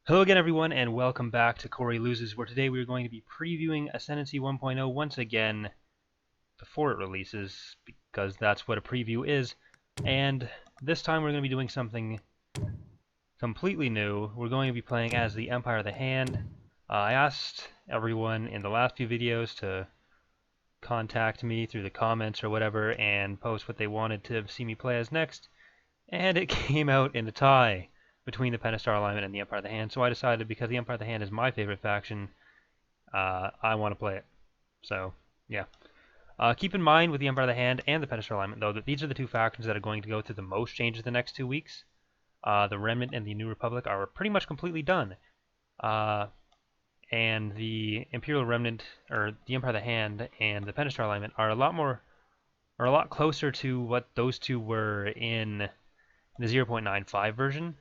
Hello again everyone and welcome back to Corey Loses, where today we're going to be previewing Ascendancy 1.0 once again before it releases, because that's what a preview is. And this time we're going to be doing something completely new. We're going to be playing as the Empire of the Hand. I asked everyone in the last few videos to contact me through the comments or whatever and post what they wanted to see me play as next, and it came out in a tie between the Pentastar alignment and the Empire of the Hand. So I decided, because the Empire of the Hand is my favorite faction, I want to play it. So yeah. Keep in mind with the Empire of the Hand and the Pentastar alignment, though, that these are the two factions that are going to go through the most changes the next 2 weeks. The Remnant and the New Republic are pretty much completely done. And the Imperial Remnant, or the Empire of the Hand, and the Pentastar alignment are a lot closer to what those two were in the 0.95 version.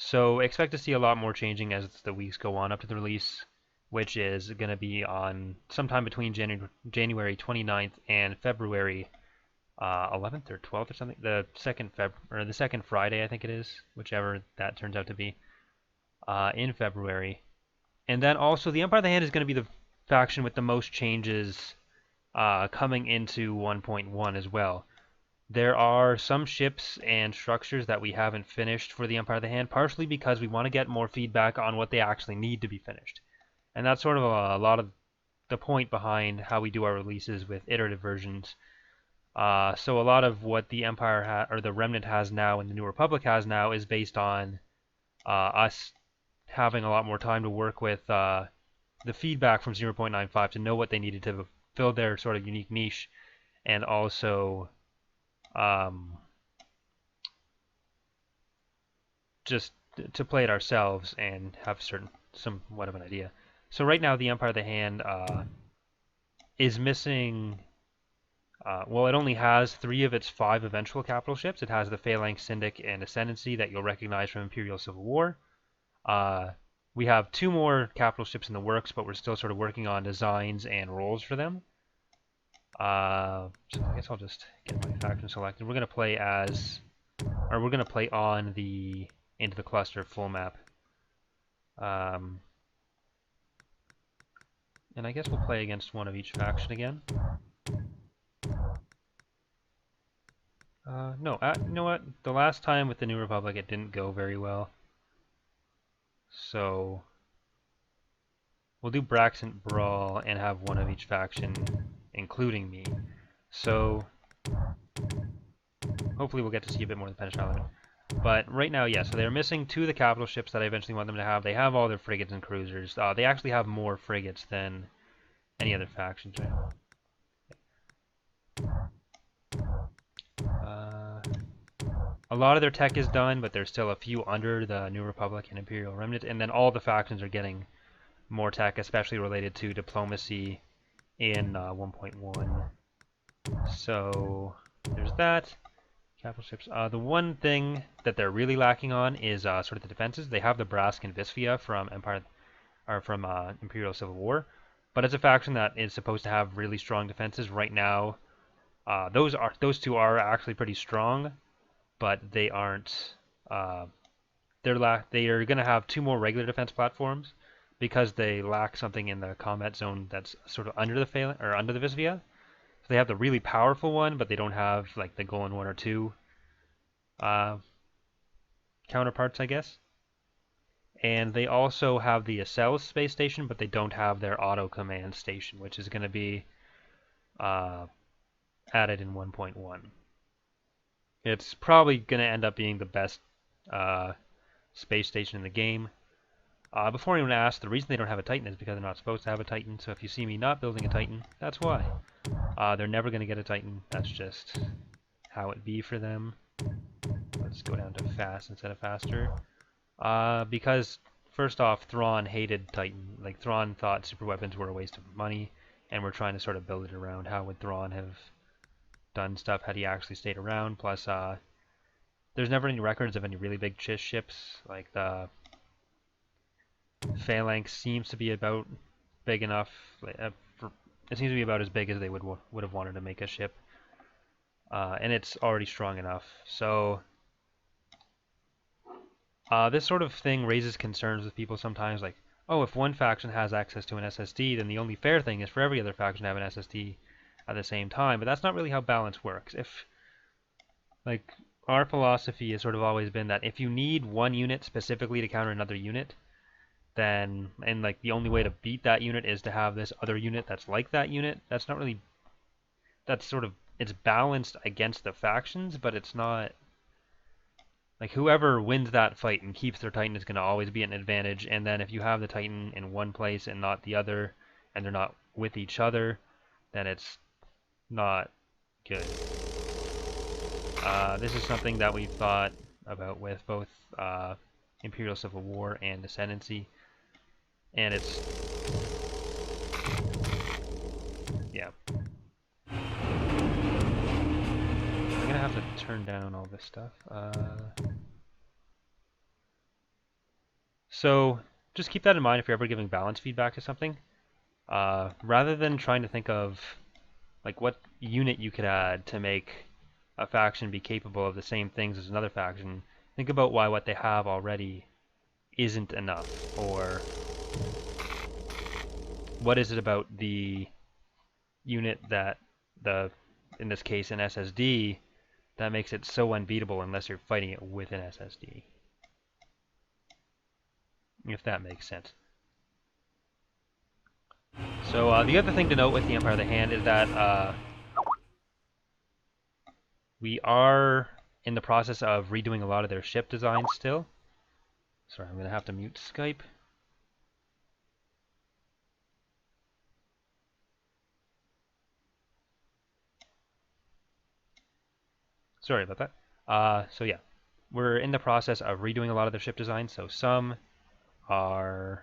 So expect to see a lot more changing as the weeks go on up to the release, which is going to be on sometime between January 29th and February 11th or 12th or something. The second Friday, I think it is, whichever that turns out to be, in February. And then also the Empire of the Hand is going to be the faction with the most changes coming into 1.1 as well. There are some ships and structures that we haven't finished for the Empire of the Hand, partially because we want to get more feedback on what they actually need to be finished. And that's sort of a lot of the point behind how we do our releases with iterative versions. So a lot of what the Empire or the Remnant has now and the New Republic has now is based on us having a lot more time to work with the feedback from 0.95 to know what they needed to fill their sort of unique niche, and also just to play it ourselves and have somewhat of an idea. So right now the Empire of the Hand is missing, well, it only has 3 of its 5 eventual capital ships. It has the Phalanx, Syndic, and Ascendancy that you'll recognize from Imperial Civil War. We have 2 more capital ships in the works, but we're still sort of working on designs and roles for them. So I guess I'll just get my faction selected. We're going to play on the into the cluster full map. And I guess we'll play against one of each faction again. No, you know what? The last time with the New Republic it didn't go very well. So we'll do Braxton Brawl and have one of each faction, including me. So hopefully we'll get to see a bit more of the Pentastar alignment. But right now, yeah, so they're missing 2 of the capital ships that I eventually want them to have. They have all their frigates and cruisers. They actually have more frigates than any other factions. A lot of their tech is done, but there's still a few under the New Republic and Imperial Remnant. And then all the factions are getting more tech, especially related to diplomacy in 1.1. So there's that. Capital ships. The one thing that they're really lacking on is sort of the defenses. They have the Brask and Visvia from Imperial Civil War, but it's a faction that is supposed to have really strong defenses. Right now, those 2 are actually pretty strong, but they aren't. They are going to have 2 more regular defense platforms because they lack something in the combat zone that's sort of under the under the Visvia. They have the really powerful one, but they don't have like the Golan 1 or 2 counterparts, I guess. And they also have the Acel space station, but they don't have their auto command station, which is going to be added in 1.1. It's probably going to end up being the best space station in the game. Before anyone asks, the reason they don't have a Titan is because they're not supposed to have a Titan. So if you see me not building a Titan, that's why. They're never going to get a Titan. That's just how it be for them. Let's go down to fast instead of faster. Because, first off, Thrawn hated Titan. Like, Thrawn thought super weapons were a waste of money, and we're trying to sort of build it around how would Thrawn have done stuff had he actually stayed around. Plus, there's never any records of any really big Chiss ships. Like, the Phalanx seems to be about big enough. It seems to be about as big as they would have wanted to make a ship. And it's already strong enough. So This sort of thing raises concerns with people sometimes, like, oh, if one faction has access to an SSD, then the only fair thing is for every other faction to have an SSD at the same time. But that's not really how balance works. Like, our philosophy has sort of always been that if you need one unit specifically to counter another unit, then, and like the only way to beat that unit is to have this other unit that's like that unit, that's not really, that's sort of, it's balanced against the factions, but it's not, like whoever wins that fight and keeps their Titan is going to always be an advantage, and then if you have the Titan in one place and not the other, and they're not with each other, then it's not good. This is something that we've thought about with both Imperial Civil War and Ascendancy, and it's, yeah. I'm gonna have to turn down all this stuff. So just keep that in mind if you're ever giving balance feedback to something. Rather than trying to think of like what unit you could add to make a faction be capable of the same things as another faction, think about why what they have already isn't enough, or what is it about the unit that in this case an SSD, that makes it so unbeatable unless you're fighting it with an SSD. If that makes sense. So the other thing to note with the Empire of the Hand is that we are in the process of redoing a lot of their ship designs still. Sorry, I'm going to have to mute Skype. Sorry about that. So yeah, we're in the process of redoing a lot of their ship designs. So some are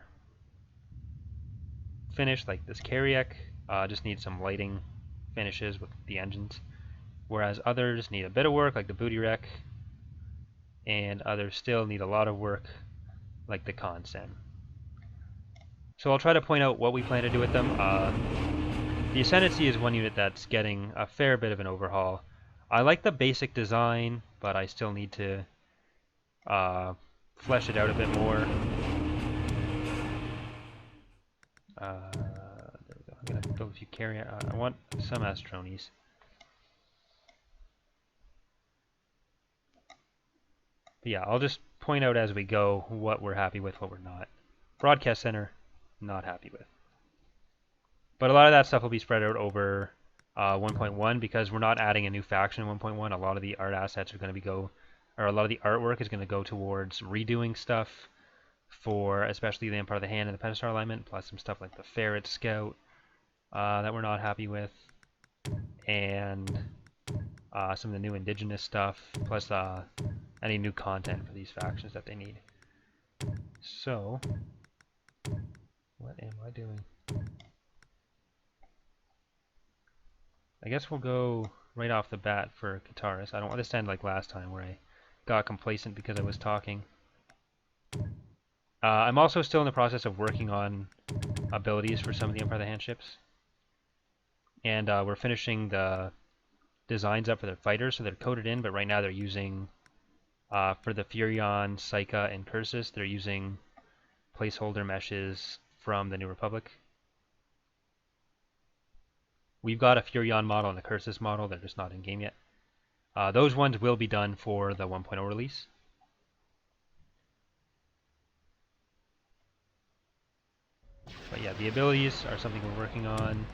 finished, like this Carriac, just needs some lighting finishes with the engines, whereas others need a bit of work, like the Booty Wreck, and others still need a lot of work, like the Consen. So I'll try to point out what we plan to do with them. The Ascendancy is one unit that's getting a fair bit of an overhaul. I like the basic design, but I still need to flesh it out a bit more. There we go. I'm gonna build a few carrier. I want some Astrones. But yeah, I'll just point out as we go what we're happy with, what we're not. Broadcast Center, not happy with. But a lot of that stuff will be spread out over 1.1 because we're not adding a new faction in 1.1. A lot of the art assets are going to a lot of the artwork is going to go towards redoing stuff for especially the Empire of the Hand and the Pentastar alignment, plus some stuff like the Ferret Scout that we're not happy with, and some of the new indigenous stuff, plus any new content for these factions that they need. So, what am I doing? I guess we'll go right off the bat for Kataris. I don't want this to end like last time where I got complacent because I was talking. I'm also still in the process of working on abilities for some of the Empire of the Hand ships. And we're finishing the designs up for their fighters, so they're coded in, but right now they're using, for the Furion, Psycha, and Cursus, they're using placeholder meshes from the New Republic. We've got a Furion model and a Cursus model, they're just not in game yet. Those ones will be done for the 1.0 release. But yeah, the abilities are something we're working on.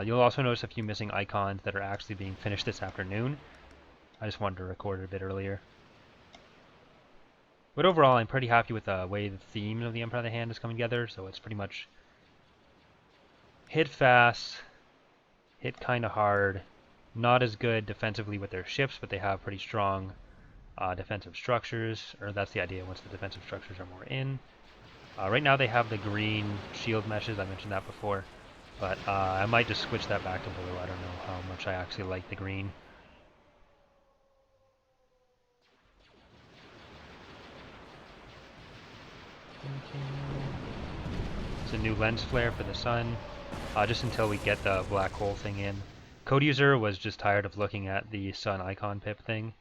You'll also notice a few missing icons that are actually being finished this afternoon. I just wanted to record it a bit earlier. But overall, I'm pretty happy with the way the theme of the Empire of the Hand is coming together, so it's pretty much hit fast, hit kind of hard, not as good defensively with their ships, but they have pretty strong defensive structures, or that's the idea once the defensive structures are more in. Right now they have the green shield meshes, I mentioned that before, but I might just switch that back to blue. I don't know how much I actually like the green. It's a new lens flare for the sun, just until we get the black hole thing in. Code user was just tired of looking at the sun icon pip thing,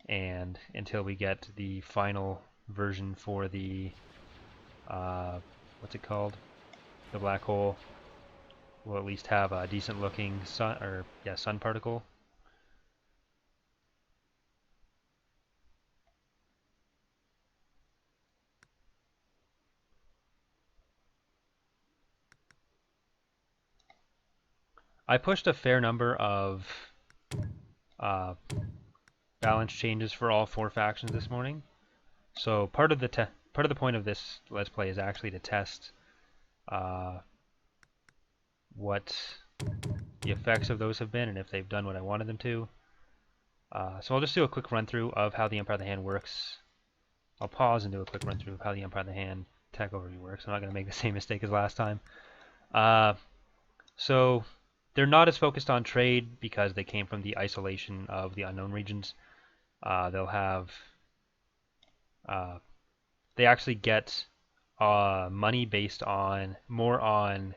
and until we get the final version for the what's it called? The black hole, we'll at least have a decent looking sun particle. I pushed a fair number of uh, balance changes for all 4 factions this morning. So part of the point of this Let's Play is actually to test what the effects of those have been and if they've done what I wanted them to. So I'll just do a quick run through of how the Empire of the Hand works. I'll pause and do a quick run through of how the Empire of the Hand tech overview works. I'm not going to make the same mistake as last time. So they're not as focused on trade because they came from the isolation of the unknown regions. They'll have they actually get money based on more on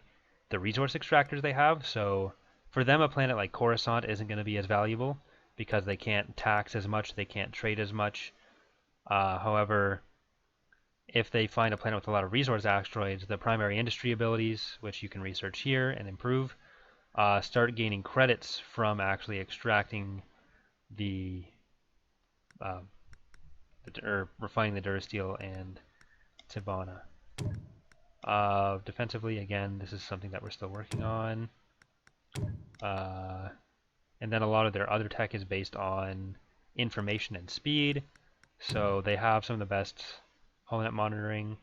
the resource extractors they have. So for them, a planet like Coruscant isn't going to be as valuable because they can't tax as much, they can't trade as much. However, if they find a planet with a lot of resource asteroids, the primary industry abilities, which you can research here and improve, start gaining credits from actually extracting or refining the durasteel and Tibanna. Defensively, again, this is something that we're still working on. And then a lot of their other tech is based on information and speed. So they have some of the best holonet monitoring.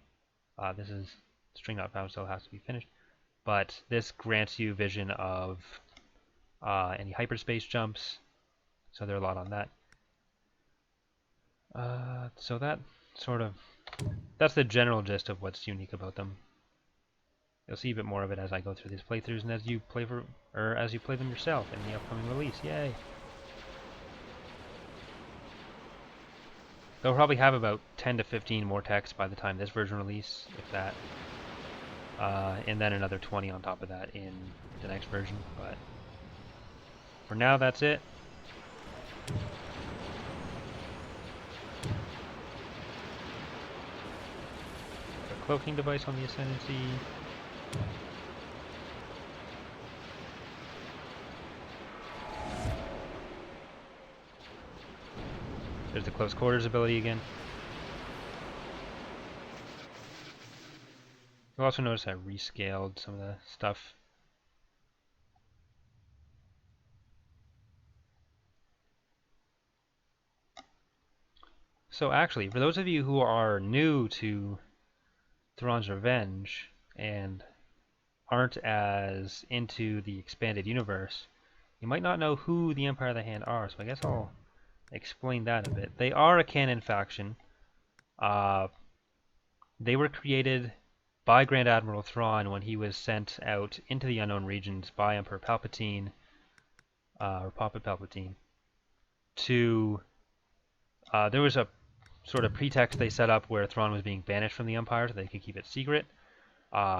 This is string not found, still has to be finished. But this grants you vision of any hyperspace jumps. So there are a lot on that. So that's the general gist of what's unique about them. You'll see a bit more of it as I go through these playthroughs and as you play them yourself in the upcoming release. Yay! They'll probably have about 10 to 15 more techs by the time this version release, if that. And then another 20 on top of that in the next version. But for now, that's it. A cloaking device on the Ascendancy. There's the close quarters ability again. You'll also notice I rescaled some of the stuff. So actually, for those of you who are new to Thrawn's Revenge and aren't as into the expanded universe, you might not know who the Empire of the Hand are, so I guess I'll explain that a bit. They are a canon faction. They were created by Grand Admiral Thrawn when he was sent out into the unknown regions by Emperor Palpatine, or Papa Palpatine, to... there was a sort of pretext they set up where Thrawn was being banished from the Empire so they could keep it secret.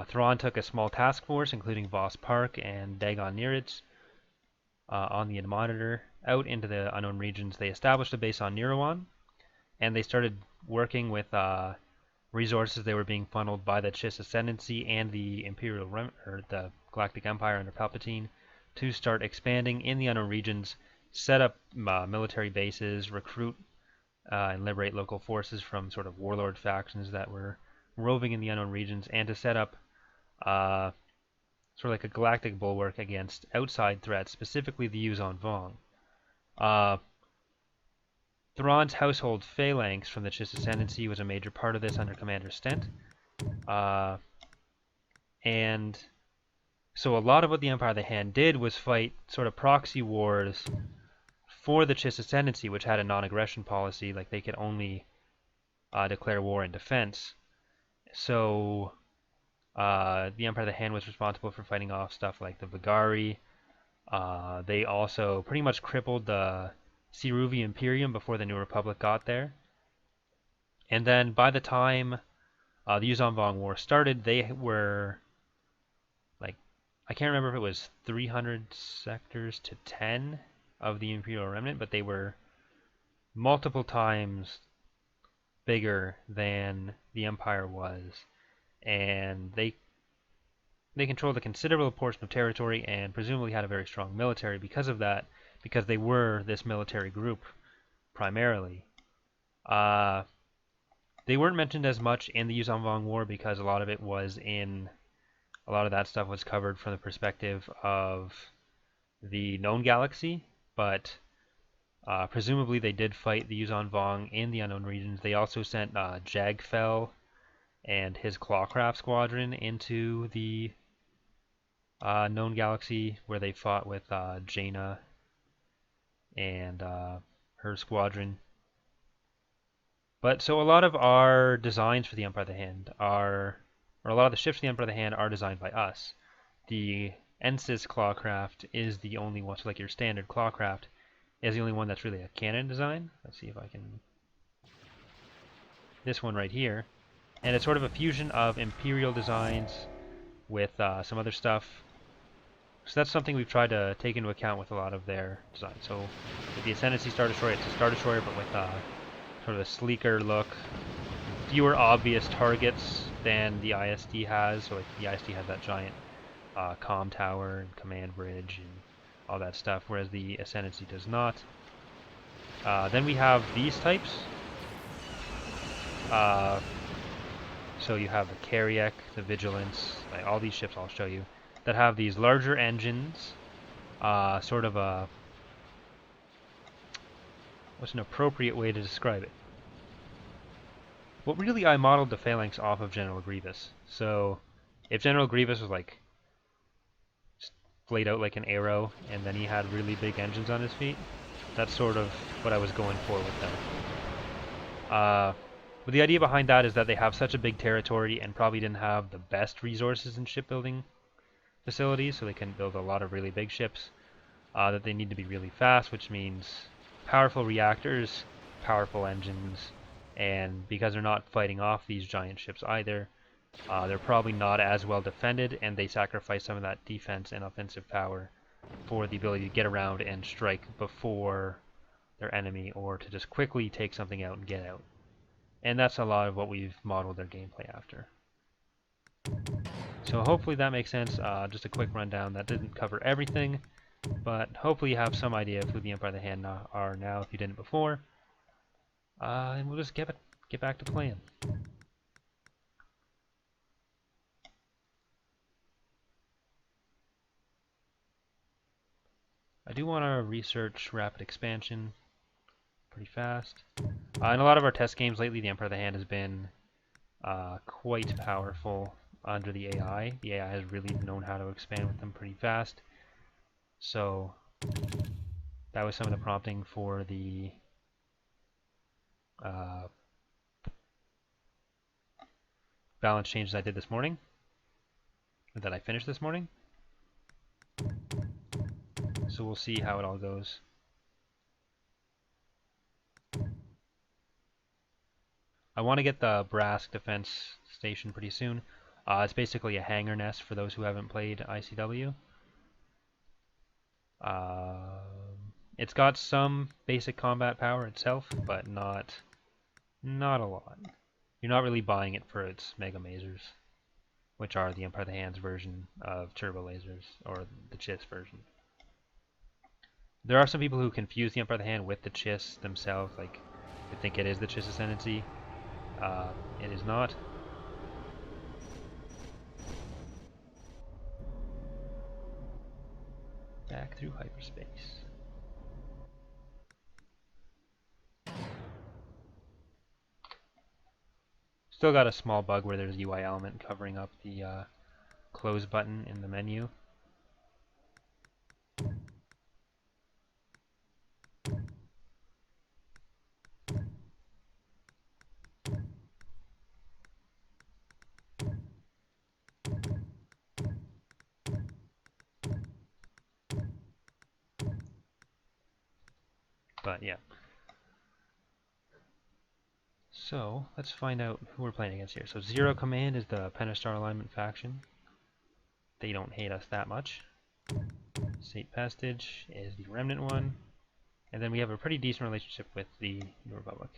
Thrawn took a small task force, including Voss Park and Dagon Neritz, on the Monitor, out into the unknown regions. They established a base on Nirawan, and they started working with resources they were being funneled by the Chiss Ascendancy and the the Galactic Empire under Palpatine to start expanding in the unknown regions, set up military bases, recruit and liberate local forces from sort of warlord factions that were roving in the unknown regions, and to set up sort of like a galactic bulwark against outside threats, specifically the Yuuzhan Vong. Thrawn's household phalanx from the Chiss Ascendancy was a major part of this under Commander Stent. And so a lot of what the Empire of the Hand did was fight sort of proxy wars for the Chiss Ascendancy, which had a non-aggression policy, like they could only declare war in defense. So the Empire of the Hand was responsible for fighting off stuff like the Vigari. They also pretty much crippled the Siruvi Imperium before the New Republic got there. And then by the time the Yuuzhan Vong War started, they were like, I can't remember if it was 300 sectors to 10 of the Imperial Remnant, but they were multiple times bigger than the Empire was, and they controlled a considerable portion of territory and presumably had a very strong military because of that, because they were this military group primarily. They weren't mentioned as much in the Yuzhan Vong War because a lot of that stuff was covered from the perspective of the known galaxy, but presumably they did fight the Yuzhan Vong in the unknown regions. They also sent Jagfell and his Clawcraft squadron into the known galaxy, where they fought with Jaina and her squadron. But so a lot of our designs for the Empire of the Hand or a lot of the ships for the Empire of the Hand are designed by us. The Ensis Clawcraft is the only one, so like your standard Clawcraft is the only one that's really a canon design. Let's see if I can... This one right here. And it's sort of a fusion of Imperial designs with some other stuff. So that's something we've tried to take into account with a lot of their designs. So with the Ascendancy Star Destroyer, it's a Star Destroyer, but with sort of a sleeker look. Fewer obvious targets than the ISD has. So like the ISD has that giant comm tower and command bridge and all that stuff, whereas the Ascendancy does not. Then we have these types. So you have the Carriac, the Vigilance, like all these ships I'll show you, that have these larger engines, sort of a... What's an appropriate way to describe it? Well, really, I modeled the Phalanx off of General Grievous. So, if General Grievous was like laid out like an arrow, and then he had really big engines on his feet, that's sort of what I was going for with them. But the idea behind that is that they have such a big territory and probably didn't have the best resources in shipbuilding facilities, so they can build a lot of really big ships. That they need to be really fast, which means powerful reactors, powerful engines, and because they're not fighting off these giant ships either, they're probably not as well defended, and they sacrifice some of that defense and offensive power for the ability to get around and strike before their enemy, or to just quickly take something out and get out. And that's a lot of what we've modeled their gameplay after. So hopefully that makes sense. Just a quick rundown. That didn't cover everything, but hopefully you have some idea of who the Empire of the Hand are now if you didn't before. And we'll just get back to playing. I do want to research rapid expansion pretty fast. In a lot of our test games lately, the Empire of the Hand has been quite powerful under the AI. The AI has really known how to expand with them pretty fast. So that was some of the prompting for the balance changes I did this morning, that I finished this morning. So we'll see how it all goes. I want to get the Brask Defense Station pretty soon. It's basically a hangar nest for those who haven't played ICW. It's got some basic combat power itself, but not a lot. You're not really buying it for its Mega Masers, which are the Empire of the Hand's version of turbo lasers, or the Chiss version. There are some people who confuse the Empire of the Hand with the Chiss themselves, like they think it is the Chiss Ascendancy. It is not. Back through hyperspace. Still got a small bug where there's UI element covering up the close button in the menu. But yeah. So let's find out who we're playing against here. So Zero Command is the Pentastar alignment faction. They don't hate us that much. Saint Pestage is the Remnant one. And then we have a pretty decent relationship with the New Republic.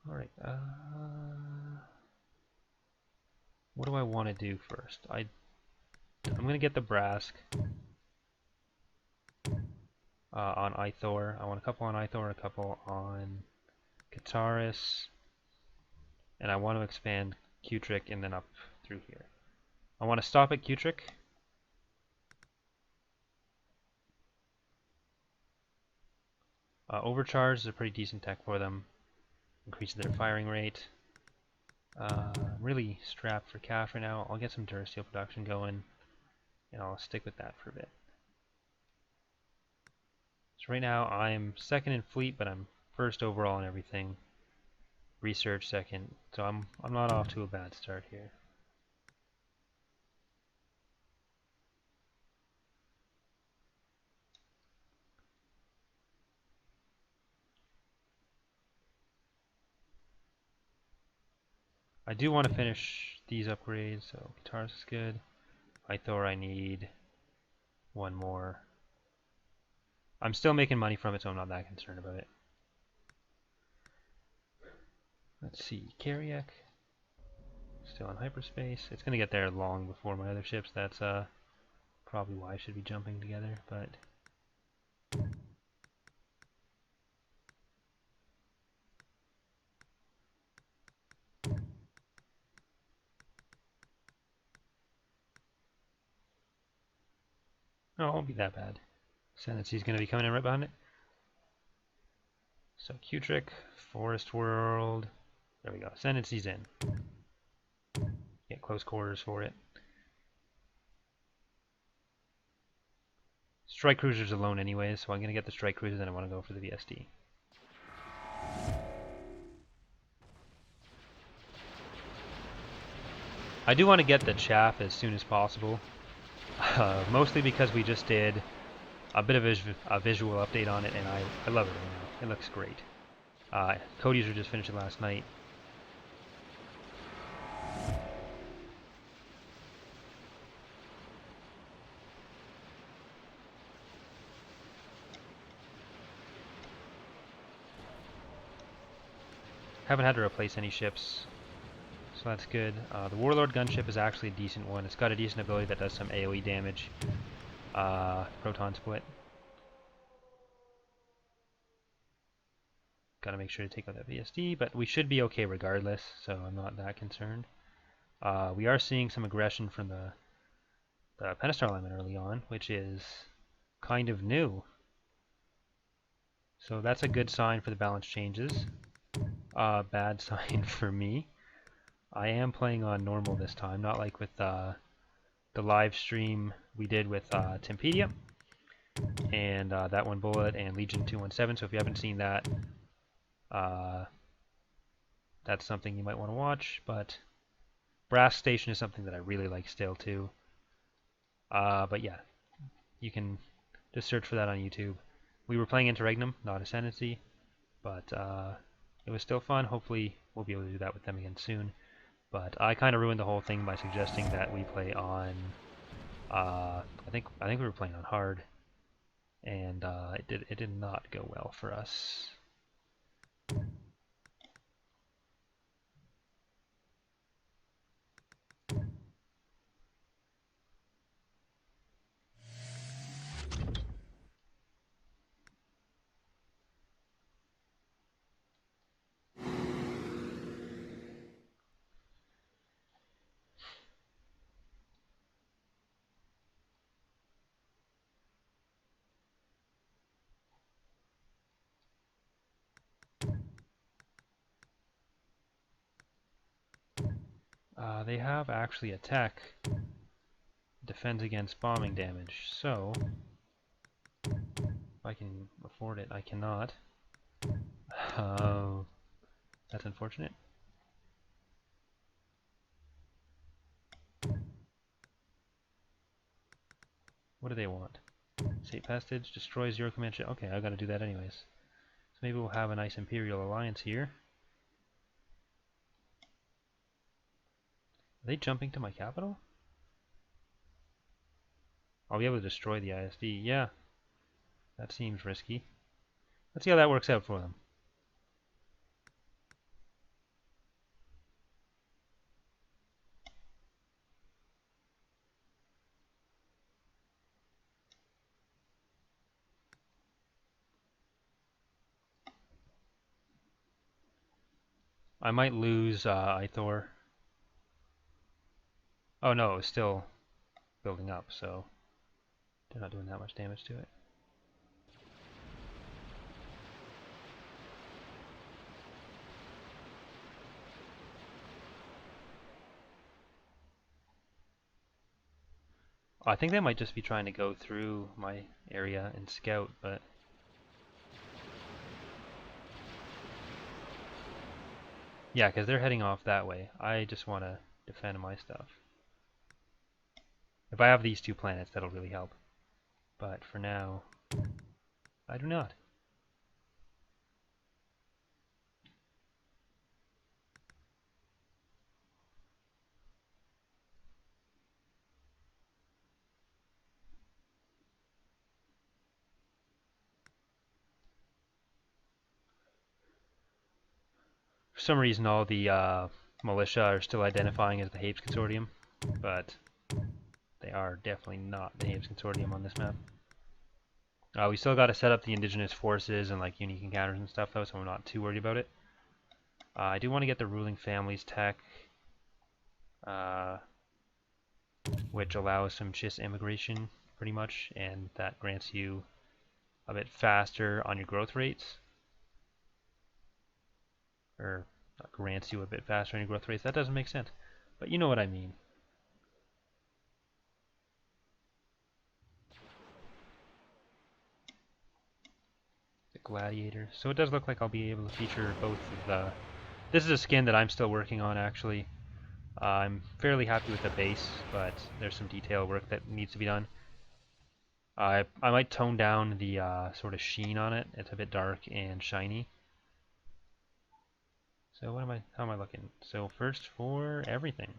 Alright, what do I want to do first? I'm going to get the Brask on Ithor. I want a couple on Ithor, a couple on Kataris, and I want to expand Kutrick and then up through here. I want to stop at Kutrick. Overcharge is a pretty decent tech for them. Increases their firing rate. Really strapped for cash right now. I'll get some Durasteel production going, and I'll stick with that for a bit. So right now I'm second in fleet, but I'm first overall in everything. Research second, so I'm not off to a bad start here. I do want to finish these upgrades, so Guitars is good. Ithor I need one more. I'm still making money from it, so I'm not that concerned about it. Let's see, Kariak. Still in hyperspace. It's going to get there long before my other ships. That's probably why I should be jumping together, but... No, it won't be that bad. Ascendancy's going to be coming in right behind it. So Kutrick, Forest World. There we go. Ascendancy's in. Get close quarters for it. Strike Cruiser's alone anyways, so I'm going to get the Strike Cruiser, then I want to go for the VSD. I do want to get the Chaff as soon as possible, mostly because we just did a bit of a visual update on it, and I love it right now. It looks great. Code user just finished it last night. Haven't had to replace any ships, so that's good. The Warlord gunship is actually a decent one. It's got a decent ability that does some AoE damage. Proton split. Gotta make sure to take out that VSD, but we should be okay regardless, so I'm not that concerned. We are seeing some aggression from the Pentastar alignment early on, which is kind of new. So that's a good sign for the balance changes. Bad sign for me. I am playing on normal this time, not like with the live stream we did with Timpedia and that one bullet and Legion 217. So if you haven't seen that, that's something you might want to watch. But Brass Station is something that I really like still too. But yeah, you can just search for that on YouTube. We were playing Interregnum, not Ascendancy, but it was still fun. Hopefully we'll be able to do that with them again soon. But I kind of ruined the whole thing by suggesting that we play on. I think we were playing on hard, and it did not go well for us. They have actually a tech defends against bombing damage, so if I can afford it, I cannot. Oh, that's unfortunate. What do they want? State Pastage destroys your command ship. Okay, I gotta do that anyways. So maybe we'll have a nice Imperial alliance here. Are they jumping to my capital? I'll be able to destroy the ISD. Yeah, that seems risky. Let's see how that works out for them. I might lose Ithor. Oh no, it's still building up, so they're not doing that much damage to it. I think they might just be trying to go through my area and scout, but yeah, because they're heading off that way. I just want to defend my stuff. If I have these two planets, that'll really help. But for now, I do not. For some reason, all the militia are still identifying as the Hapes Consortium, but they are definitely not the Hapes Consortium on this map. We still got to set up the indigenous forces and like unique encounters and stuff though, so I'm not too worried about it. I do want to get the ruling family's tech, which allows some Chiss immigration pretty much, and that grants you a bit faster on your growth rates. Or grants you a bit faster on your growth rates. That doesn't make sense, but you know what I mean. The Gladiator. So it does look like I'll be able to feature both of the... This is a skin that I'm still working on actually. I'm fairly happy with the base, but there's some detail work that needs to be done. I might tone down the sort of sheen on it. It's a bit dark and shiny. So how am I looking? So first for everything.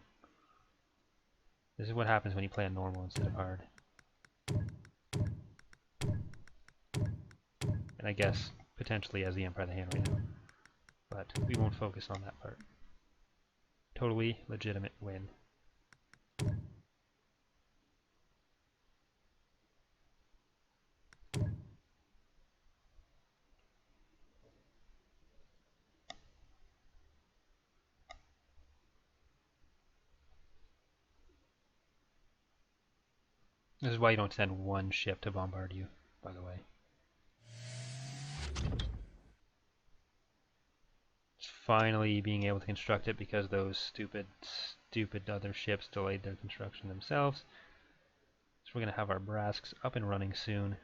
This is what happens when you play on normal instead of hard. And I guess potentially as the Empire of the Hand right now. But we won't focus on that part. Totally legitimate win. This is why you don't send one ship to bombard you, by the way. It's finally being able to construct it because those stupid other ships delayed their construction themselves. So we're going to have our Brasks up and running soon.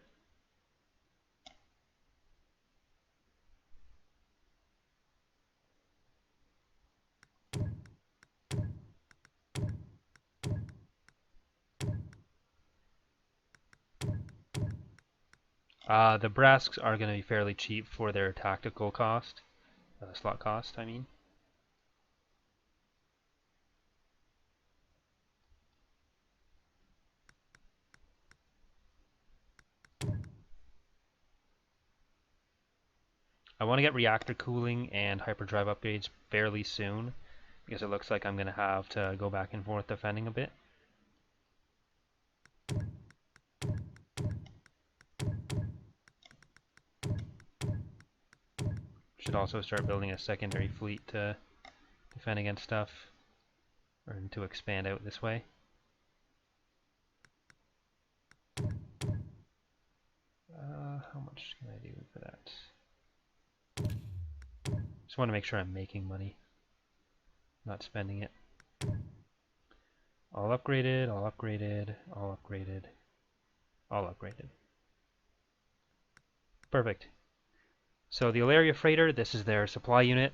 The Brasks are going to be fairly cheap for their tactical cost. Slot cost, I mean. I want to get reactor cooling and hyperdrive upgrades fairly soon, because it looks like I'm going to have to go back and forth defending a bit. Should also start building a secondary fleet to defend against stuff, or to expand out this way. How much can I do for that? Just want to make sure I'm making money, not spending it. All upgraded, all upgraded, all upgraded, all upgraded. Perfect. So the Ilaria Freighter, this is their supply unit.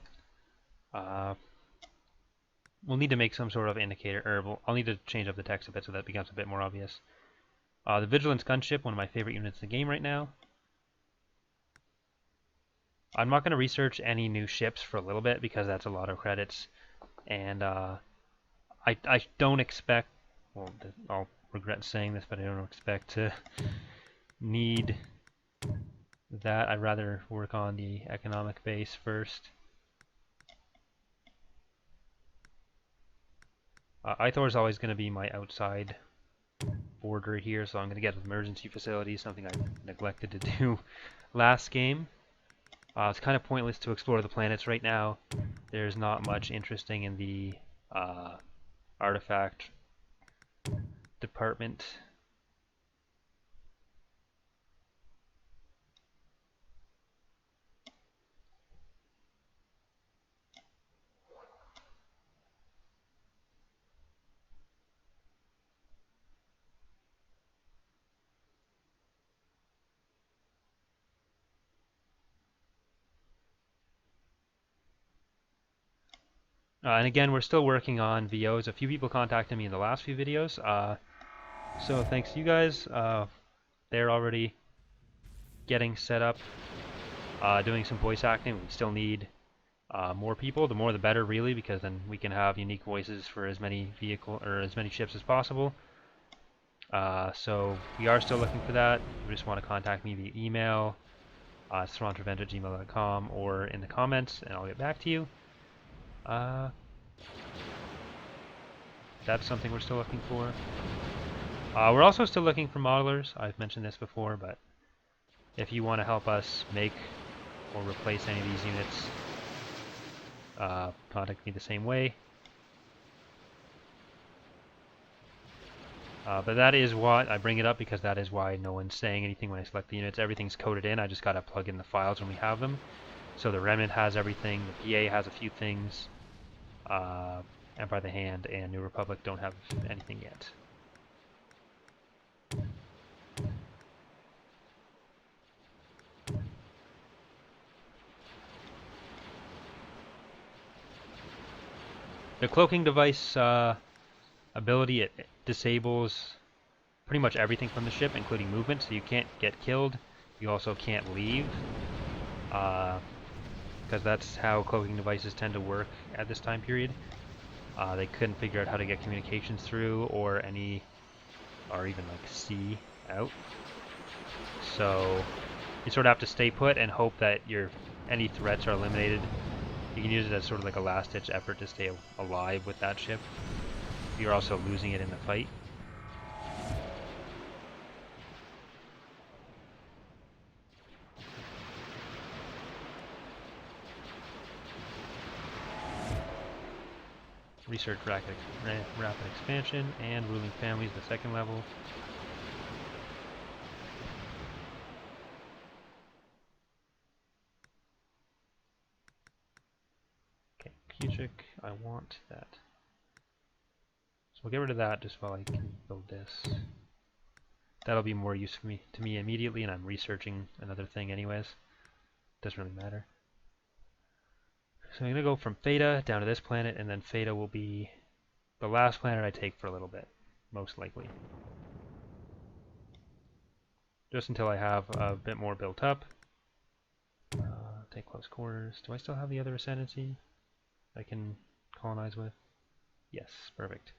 We'll need to make some sort of indicator, or I'll need to change up the text a bit so that becomes a bit more obvious. The Vigilance Gunship, one of my favorite units in the game right now. I'm not going to research any new ships for a little bit because that's a lot of credits, and I don't expect, well, I'll regret saying this, but I don't expect to need that. I'd rather work on the economic base first. Ithor is always going to be my outside border here, so I'm going to get emergency facilities, something I neglected to do last game. It's kind of pointless to explore the planets right now. There's not much interesting in the artifact department. And again, we're still working on VOs. A few people contacted me in the last few videos. So thanks to you guys. They're already getting set up, doing some voice acting. We still need more people. The more the better, really, because then we can have unique voices for as many ships as possible. So we are still looking for that. If you just want to contact me via email, it's thrawnrevenge@gmail.com, or in the comments, and I'll get back to you. That's something we're still looking for. We're also still looking for modelers. I've mentioned this before, but if you want to help us make or replace any of these units, contact me the same way. But that is what I bring it up, because that is why no one's saying anything when I select the units. Everything's coded in. I just gotta plug in the files when we have them. So the Remnant has everything. The PA has a few things. Empire of the Hand and New Republic don't have anything yet. The cloaking device ability, it disables pretty much everything from the ship, including movement, so you can't get killed. You also can't leave, because that's how cloaking devices tend to work at this time period. They couldn't figure out how to get communications through, or even like see out. So you sort of have to stay put and hope that any threats are eliminated. You can use it as sort of like a last-ditch effort to stay alive with that ship. You're also losing it in the fight. Research rapid expansion and ruling families, the second level. Okay, Cusick, I want that. So we'll get rid of that just while I can build this. That'll be more use to me immediately, and I'm researching another thing anyways. Doesn't really matter. So I'm going to go from Theta down to this planet, and then Theta will be the last planet I take for a little bit, most likely. Just until I have a bit more built up. Take close quarters. Do I still have the other Ascendancy I can colonize with? Yes, perfect.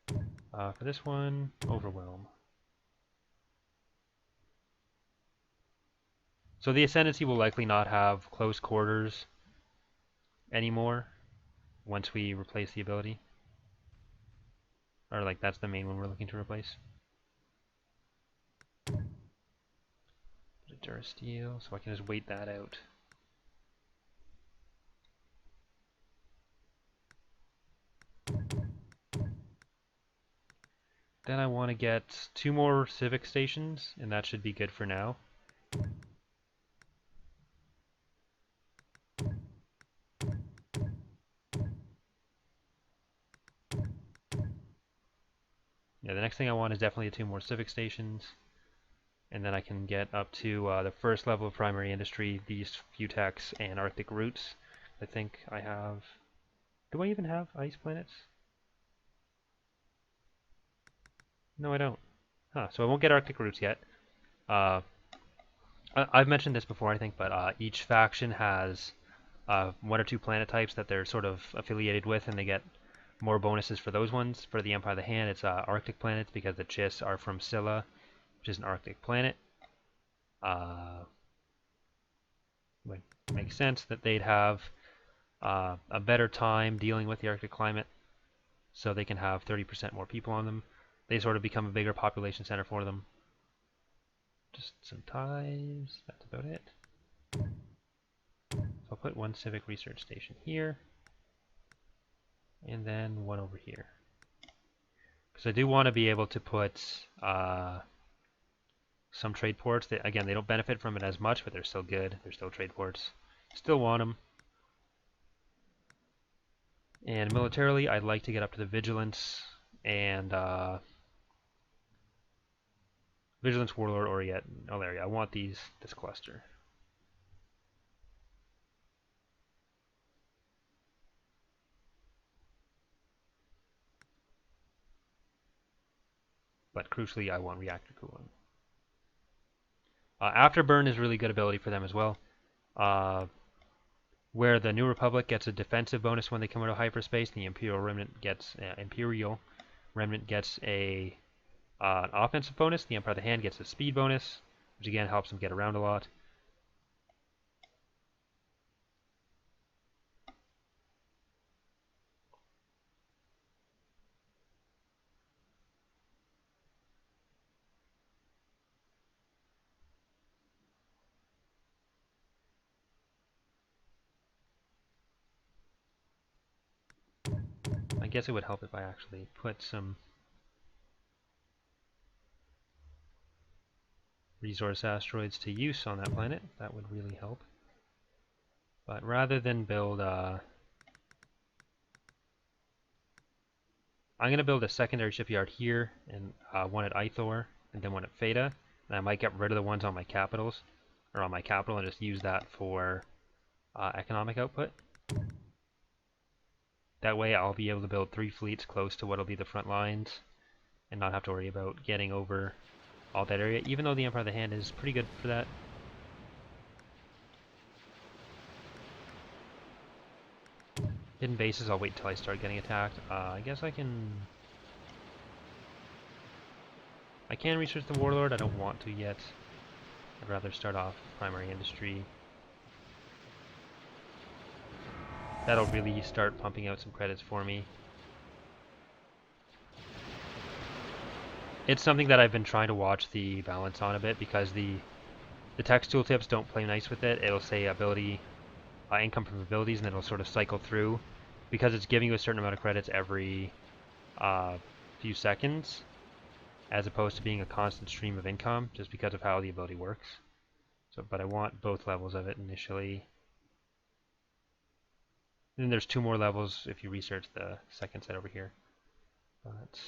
For this one, Overwhelm. So the Ascendancy will likely not have close quarters anymore once we replace the ability. Or like that's the main one we're looking to replace. Durasteel, so I can just wait that out. Then I want to get 2 more civic stations, and that should be good for now. thing I want is definitely 2 more civic stations. And then I can get up to the first level of primary industry, these few techs and Arctic routes. I think I have... Do I even have ice planets? No, I don't. Huh, so I won't get Arctic routes yet. I've mentioned this before, I think, but each faction has 1 or 2 planet types that they're sort of affiliated with, and they get more bonuses for those ones. For the Empire of the Hand, it's Arctic planets because the Chiss are from Scylla, which is an Arctic planet. Would make sense that they'd have a better time dealing with the Arctic climate, so they can have 30% more people on them. They sort of become a bigger population center for them. Just some ties, that's about it. So I'll put 1 civic research station here, and then 1 over here. Because I do want to be able to put some trade ports. That, again, they don't benefit from it as much, but they're still good. They're still trade ports. Still want them. And militarily, I'd like to get up to the Vigilance and Vigilance Warlord or yet area. I want this cluster. But crucially, I want reactor cooling. Afterburn is really good ability for them as well. Where the New Republic gets a defensive bonus when they come out of hyperspace, the Imperial Remnant gets a an offensive bonus. The Empire of the Hand gets a speed bonus, which again helps them get around a lot. I guess it would help if I actually put some resource asteroids to use on that planet. That would really help. But rather than build I'm going to build a secondary shipyard here, and 1 at Ithor, and then 1 at Theta. And I might get rid of the ones on my capitals, or on my capital, and just use that for economic output. That way I'll be able to build 3 fleets close to what will be the front lines, and not have to worry about getting over all that area, even though the Empire of the Hand is pretty good for that. Hidden bases, I'll wait until I start getting attacked. I guess I can research the Warlord. I don't want to yet. I'd rather start off primary industry. That'll really start pumping out some credits for me. It's something that I've been trying to watch the balance on a bit, because the text tooltips don't play nice with it. It'll say ability, income from abilities, and then it'll sort of cycle through. Because it's giving you a certain amount of credits every few seconds, as opposed to being a constant stream of income, just because of how the ability works. So, but I want both levels of it initially. And then there's 2 more levels if you research the second set over here. But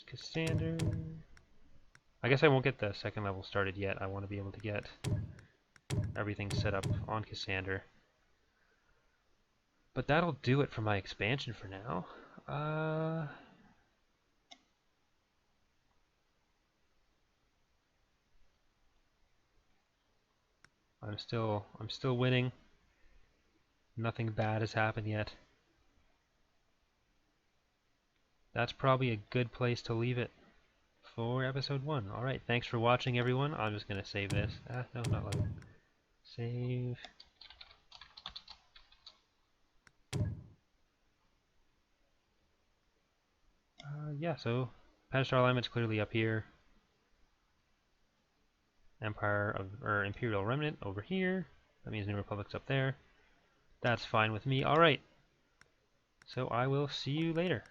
Cassander. I guess I won't get the second level started yet. I want to be able to get everything set up on Cassander. But that'll do it for my expansion for now. I'm still winning. Nothing bad has happened yet. That's probably a good place to leave it for episode 1. Alright, thanks for watching, everyone. I'm just going to save this. No, not loading. Save. Yeah, so Pentastar alignment's clearly up here. Imperial Remnant over here. That means New Republic's up there. That's fine with me. Alright. So I will see you later.